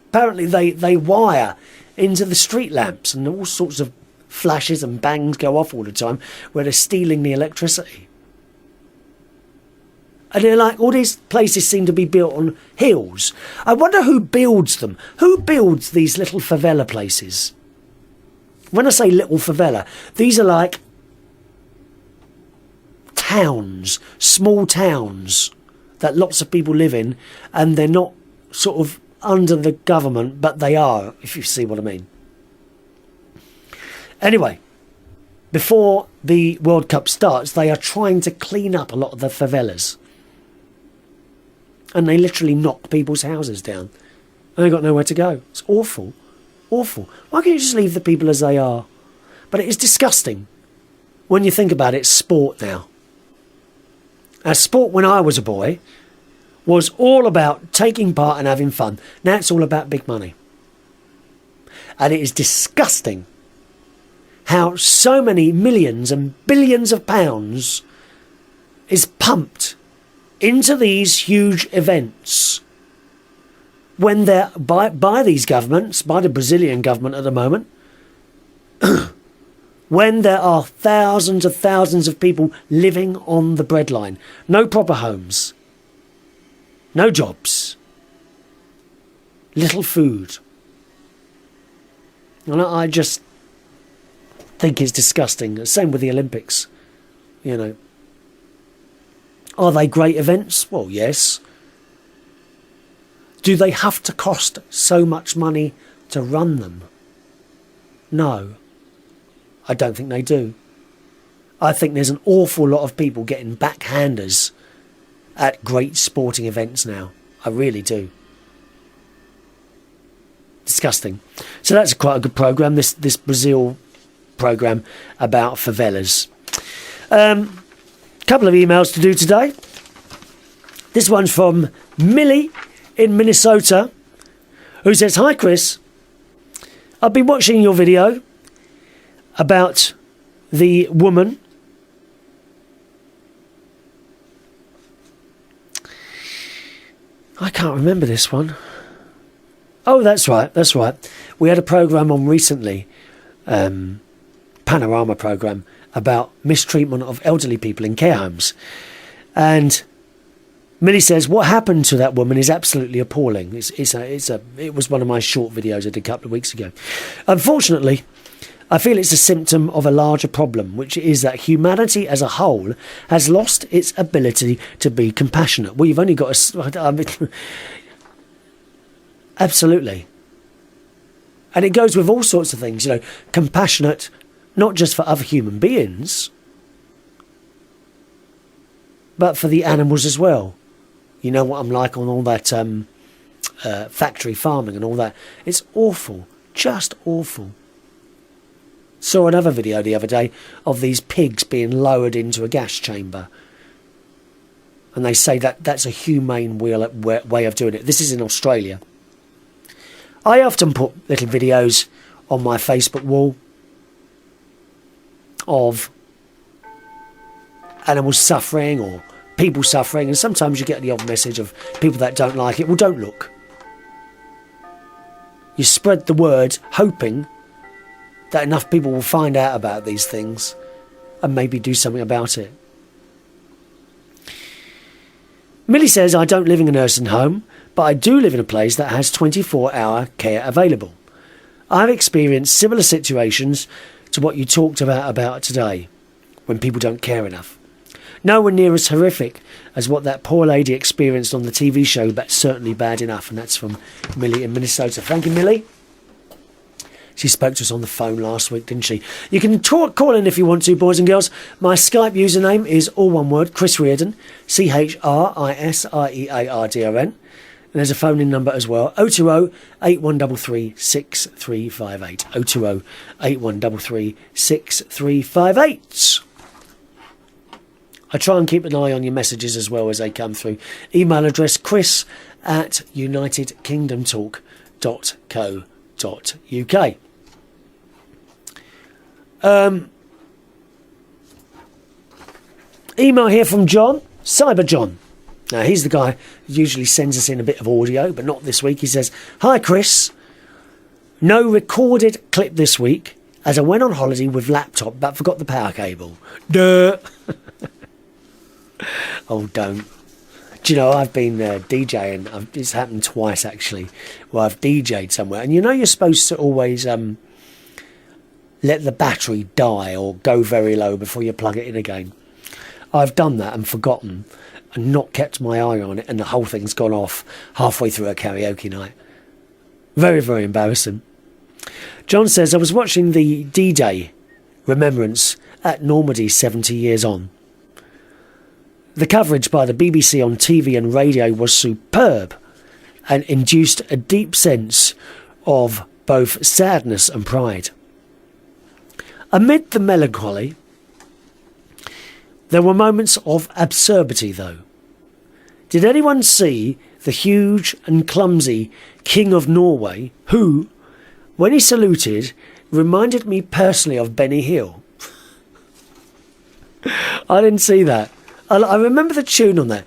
Apparently they wire into the street lamps and all sorts of flashes and bangs go off all the time where they're stealing the electricity. And they're like, all these places seem to be built on hills. I wonder who builds them. Who builds these little favela places? When I say little favela, these are like towns, small towns that lots of people live in, and they're not sort of under the government, but they are, if you see what I mean. Anyway, before the World Cup starts, they are trying to clean up a lot of the favelas. And they literally knock people's houses down. And they've got nowhere to go. It's awful. Awful. Why can't you just leave the people as they are? But it is disgusting. When you think about it, sport now. Sport when I was a boy was all about taking part and having fun. Now it's all about big money. And it is disgusting how so many millions and billions of pounds is pumped into these huge events when they're by these governments, by the Brazilian government at the moment, when there are thousands of people living on the breadline, no proper homes, no jobs, little food. And I just think it's disgusting. Same with the Olympics, you know. Are they great events? Well, yes. Do they have to cost so much money to run them? No. I don't think they do. I think there's an awful lot of people getting backhanders at great sporting events now. I really do. Disgusting. So that's quite a good programme, this Brazil programme about favelas. Couple of emails to do today. This one's from Millie in Minnesota, who says, "Hi Chris, I've been watching your video about the woman I can't remember this one. Oh, that's right. We had a programme on recently, panorama programme, about mistreatment of elderly people in care homes. And Millie says, what happened to that woman is absolutely appalling. It was one of my short videos I did a couple of weeks ago. Unfortunately, I feel it's a symptom of a larger problem, which is that humanity as a whole has lost its ability to be compassionate. Well, you've only got absolutely. And it goes with all sorts of things, you know, compassionate, not just for other human beings, but for the animals as well. You know what I'm like on all that factory farming and all that. It's awful, just awful. Saw another video the other day of these pigs being lowered into a gas chamber. And they say that that's a humane way of doing it. This is in Australia. I often put little videos on my Facebook wall of animals suffering or people suffering, and sometimes you get the odd message of people that don't like it. Well, don't look. You spread the word hoping that enough people will find out about these things and maybe do something about it. Millie says, I don't live in a nursing home, but I do live in a place that has 24-hour care available. I've experienced similar situations to what you talked about today, when people don't care enough. Nowhere near as horrific as what that poor lady experienced on the TV show, but certainly bad enough. And that's from Millie in Minnesota. Thank you, Millie. She spoke to us on the phone last week, didn't she? You can call in if you want to, boys and girls. My Skype username is all one word, Chris Reardon, CHRISREARDON. And there's a phone-in number as well, 020 8133 6358. 020 8133 6358. I try and keep an eye on your messages as well as they come through. Email address chris@unitedkingdomtalk.co.uk. Email here from John, Cyber John. Now, he's the guy who usually sends us in a bit of audio, but not this week. He says, "Hi, Chris. No recorded clip this week, as I went on holiday with laptop, but forgot the power cable." Duh. Oh, don't. Do you know, I've been DJing. It's happened twice, actually, where I've DJ'd somewhere. And you know you're supposed to always let the battery die or go very low before you plug it in again. I've done that and forgotten and not kept my eye on it, and the whole thing's gone off halfway through a karaoke night. Very, very embarrassing. John says, I was watching the D-Day remembrance at Normandy 70 years on. The coverage by the BBC on TV and radio was superb and induced a deep sense of both sadness and pride. Amid the melancholy, there were moments of absurdity, though. Did anyone see the huge and clumsy King of Norway, who, when he saluted, reminded me personally of Benny Hill? I didn't see that. I remember the tune on that.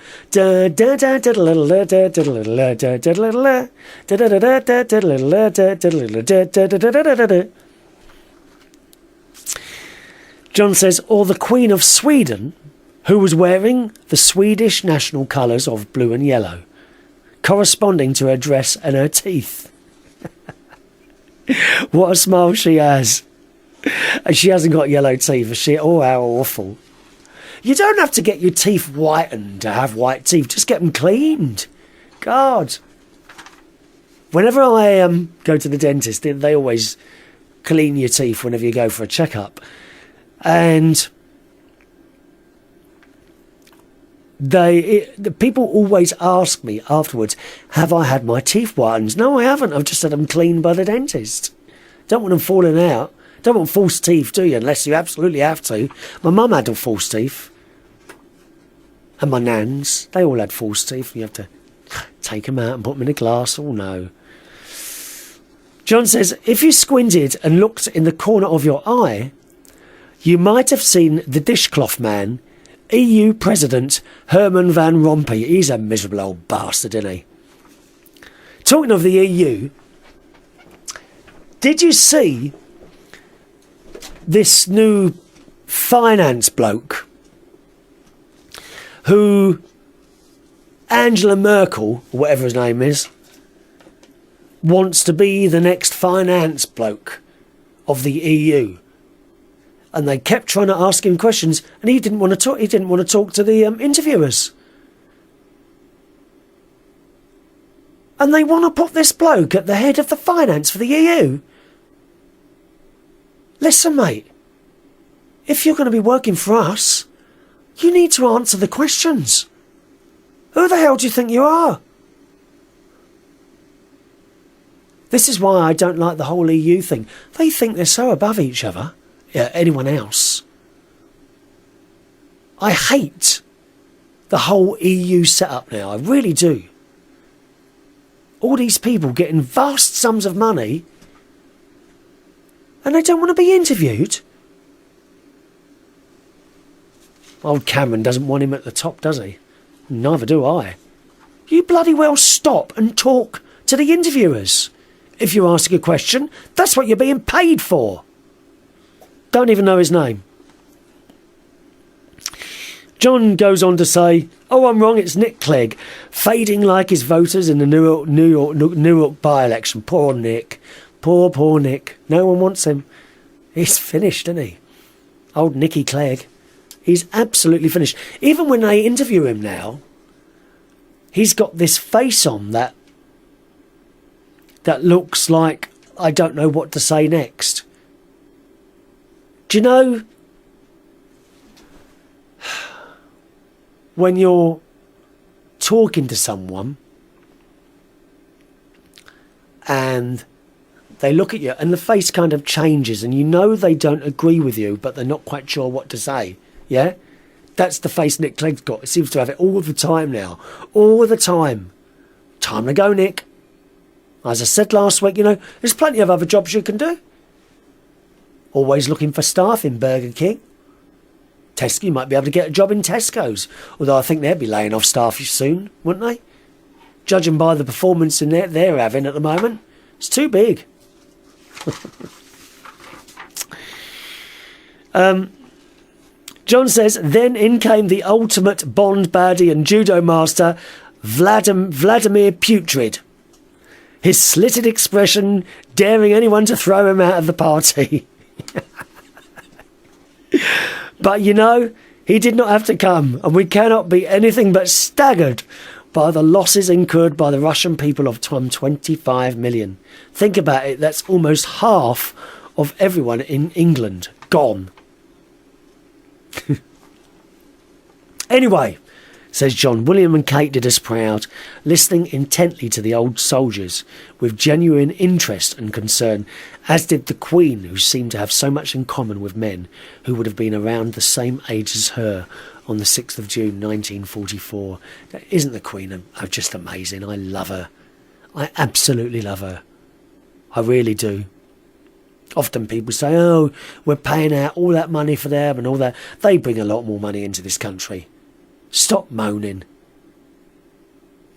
John says, or the Queen of Sweden, who was wearing the Swedish national colours of blue and yellow, corresponding to her dress and her teeth. What a smile she has. And she hasn't got yellow teeth, has she? Oh, how awful. You don't have to get your teeth whitened to have white teeth. Just get them cleaned. God. Whenever I go to the dentist, they always clean your teeth whenever you go for a checkup. And the people always ask me afterwards, have I had my teeth whitened? No, I haven't. I've just had them cleaned by the dentist. Don't want them falling out. Don't want false teeth, do you? Unless you absolutely have to. My mum had all false teeth. And my nans, they all had false teeth. You have to take them out and put them in a glass. Oh, no. John says, if you squinted and looked in the corner of your eye, you might have seen the dishcloth man, EU President Herman Van Rompuy. He's a miserable old bastard, isn't he? Talking of the EU, did you see this new finance bloke who Angela Merkel, or whatever his name is, wants to be the next finance bloke of the EU? And they kept trying to ask him questions, and he didn't want to talk. He didn't want to talk to the interviewers. And they want to put this bloke at the head of the finance for the EU. Listen, mate. If you're going to be working for us, you need to answer the questions. Who the hell do you think you are? This is why I don't like the whole EU thing. They think they're so above each other. Anyone else. I hate the whole EU setup now. I really do. All these people getting vast sums of money and they don't want to be interviewed. Old Cameron doesn't want him at the top, does he? Neither do I. You bloody well stop and talk to the interviewers. If you're asking a question, that's what you're being paid for. Don't even know his name. John goes on to say, oh, I'm wrong, it's Nick Clegg, fading like his voters in the New York by-election. Poor Nick. Poor Nick. No one wants him. He's finished, isn't he? Old Nicky Clegg. He's absolutely finished. Even when they interview him now, he's got this face on that looks like I don't know what to say next. Do you know when you're talking to someone and they look at you and the face kind of changes and you know they don't agree with you, but they're not quite sure what to say? Yeah? That's the face Nick Clegg's got. He seems to have it all the time now. All the time. Time to go, Nick. As I said last week, there's plenty of other jobs you can do. Always looking for staff in Burger King. Tesco, you might be able to get a job in Tesco's. Although I think they'd be laying off staff soon, wouldn't they? Judging by the performance in they're having at the moment. It's too big. John says, then in came the ultimate Bond baddie and judo master, Vladimir Putrid. His slitted expression daring anyone to throw him out of the party. But he did not have to come, and we cannot be anything but staggered by the losses incurred by the Russian people of 25 million. Think about it, that's almost half of everyone in England gone. Anyway, says John, William and Kate did us proud, listening intently to the old soldiers with genuine interest and concern, as did the Queen, who seemed to have so much in common with men who would have been around the same age as her on the 6th of June 1944. Isn't the Queen just amazing? I love her. I absolutely love her. I really do. Often people say, oh, we're paying out all that money for them and all that. They bring a lot more money into this country. Stop moaning.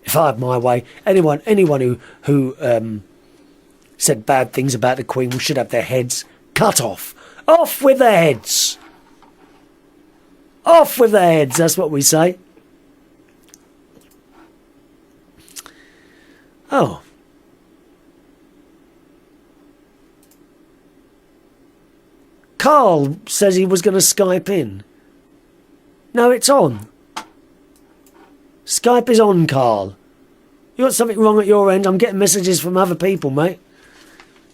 If I had my way, anyone who said bad things about the Queen should have their heads cut off. Off with their heads. Off with their heads, that's what we say. Oh. Carl says he was going to Skype in. No, it's on. Skype is on, Carl. You got something wrong at your end? I'm getting messages from other people, mate.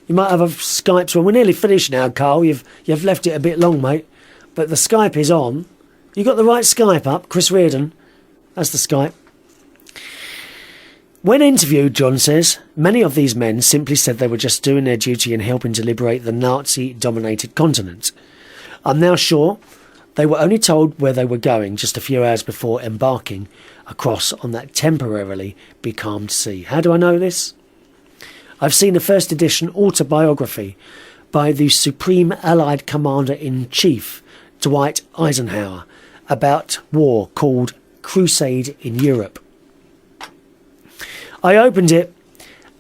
You might have a Skype wrong. We're nearly finished now, Carl. You've left it a bit long, mate. But the Skype is on. You got the right Skype up, Chris Reardon. That's the Skype. When interviewed, John says, many of these men simply said they were just doing their duty in helping to liberate the Nazi-dominated continent. I'm now sure they were only told where they were going just a few hours before embarking across on that temporarily becalmed sea. How do I know this? I've seen a first edition autobiography by the Supreme Allied Commander-in-Chief, Dwight Eisenhower, about war called Crusade in Europe. I opened it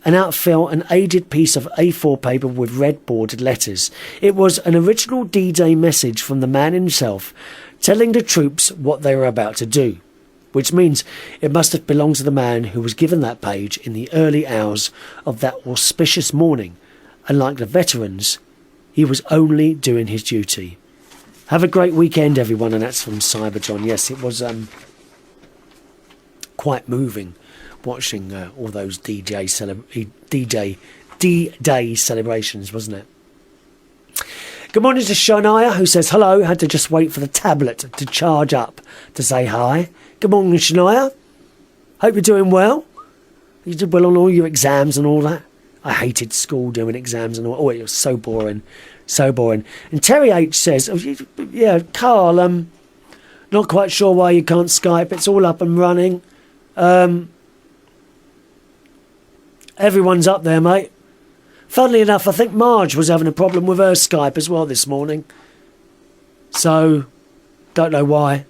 and out fell an aged piece of A4 paper with red bordered letters. It was an original D-Day message from the man himself telling the troops what they were about to do, which means it must have belonged to the man who was given that page in the early hours of that auspicious morning, and like the veterans, he was only doing his duty. Have a great weekend, everyone, and that's from Cyberjohn. Yes, it was quite moving watching all those D-Day celebrations, wasn't it? Good morning to Shania, who says, hello, had to just wait for the tablet to charge up to say hi. Good morning, Shania. Hope you're doing well. You did well on all your exams and all that. I hated school doing exams and all. Oh, it was so boring. So boring. And Terry H says, oh, yeah, Carl, not quite sure why you can't Skype. It's all up and running. Everyone's up there, mate. Funnily enough, I think Marge was having a problem with her Skype as well this morning. So, don't know why.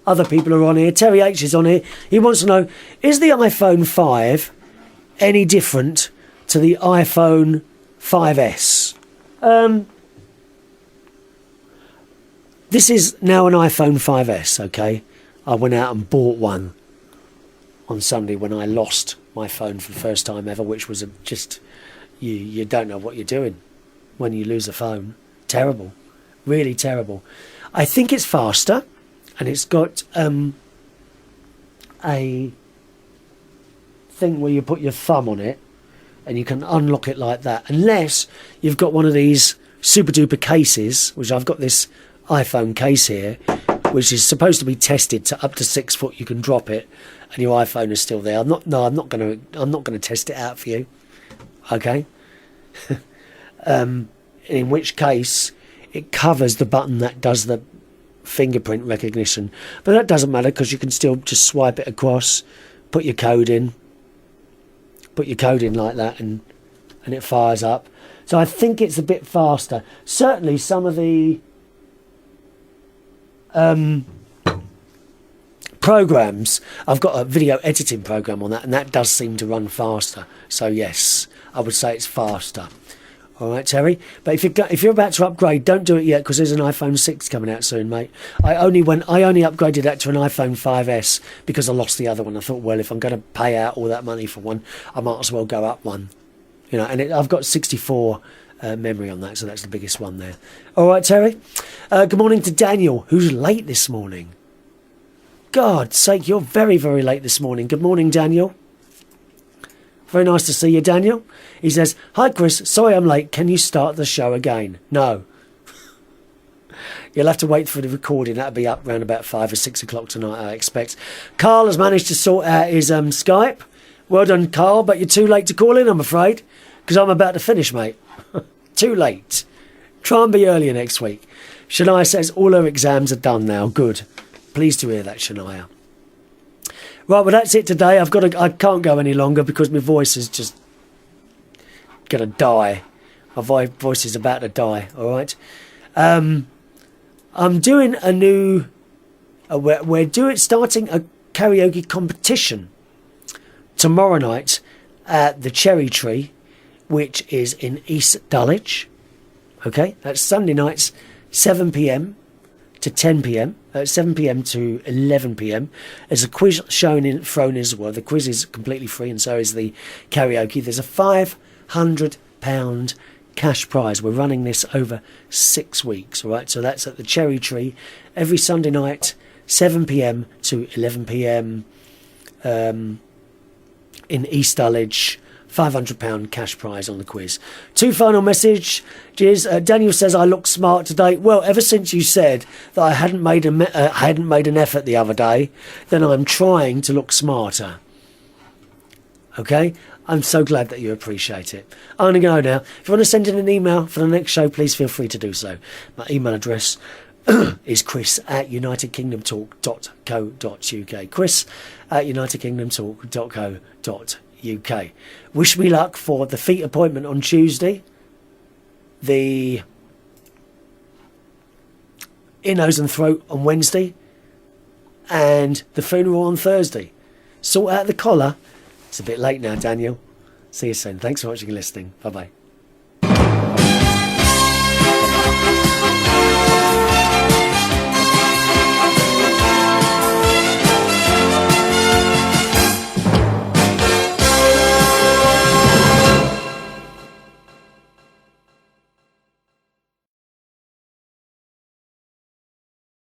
Other people are on here. Terry H is on here. He wants to know, is the iPhone 5 any different to the iPhone 5S? This is now an iPhone 5S, okay? I went out and bought one on Sunday when I lost my phone for the first time ever, which was just, you don't know what you're doing when you lose a phone. Terrible. Really terrible. I think it's faster, and it's got a thing where you put your thumb on it, and you can unlock it like that. Unless you've got one of these super duper cases, which I've got this iPhone case here, which is supposed to be tested to up to 6 foot. You can drop it, and your iPhone is still there. I'm not gonna test it out for you. Okay. In which case, it covers the button that does the fingerprint recognition, but that doesn't matter because you can still just swipe it across, put your code in like that, and it fires up. So I think it's a bit faster. Certainly some of the programs, I've got a video editing program on that, and that does seem to run faster. So yes, I would say it's faster. All right, Terry. But if you're about to upgrade, don't do it yet because there's an iPhone 6 coming out soon, mate. I only upgraded that to an iPhone 5S because I lost the other one. I thought, well, if I'm going to pay out all that money for one, I might as well go up one. You know, and I've got 64 memory on that, so that's the biggest one there. All right, Terry. Good morning to Daniel, who's late this morning. God's sake, you're very, very late this morning. Good morning, Daniel. Very nice to see you, Daniel. He says, "Hi, Chris. Sorry I'm late. Can you start the show again?" No. You'll have to wait for the recording. That'll be up around about 5 or 6 o'clock tonight, I expect. Carl has managed to sort out his Skype. Well done, Carl, but you're too late to call in, I'm afraid, because I'm about to finish, mate. Too late. Try and be earlier next week. Shania says all her exams are done now. Good. Pleased to hear that, Shania. Right, well, that's it today. I can't go any longer because my voice is just going to die. My voice is about to die, all right? I'm doing a new... we're starting a karaoke competition tomorrow night at the Cherry Tree, which is in East Dulwich. Okay, that's Sunday nights, 7 p.m. to 10 p.m. 7 p.m. to 11 p.m. There's a quiz thrown in as well. The quiz is completely free, and so is the karaoke. There's a £500 cash prize. We're running this over 6 weeks, all right? So that's at the Cherry Tree every Sunday night, 7 p.m. to 11 p.m. In East Dulwich. £500 cash prize on the quiz. 2 final messages. Daniel says I look smart today. Well, ever since you said that I hadn't made an effort the other day, then I'm trying to look smarter. Okay? I'm so glad that you appreciate it. I'm going to go now. If you want to send in an email for the next show, please feel free to do so. My email address is chris@unitedkingdomtalk.co.uk. chris@unitedkingdomtalk.co.uk. Wish me luck for the feet appointment on Tuesday, the ear, nose and throat on Wednesday, and the funeral on Thursday. Sort out the collar. It's a bit late now, Daniel. See you soon. Thanks for watching and listening. Bye bye.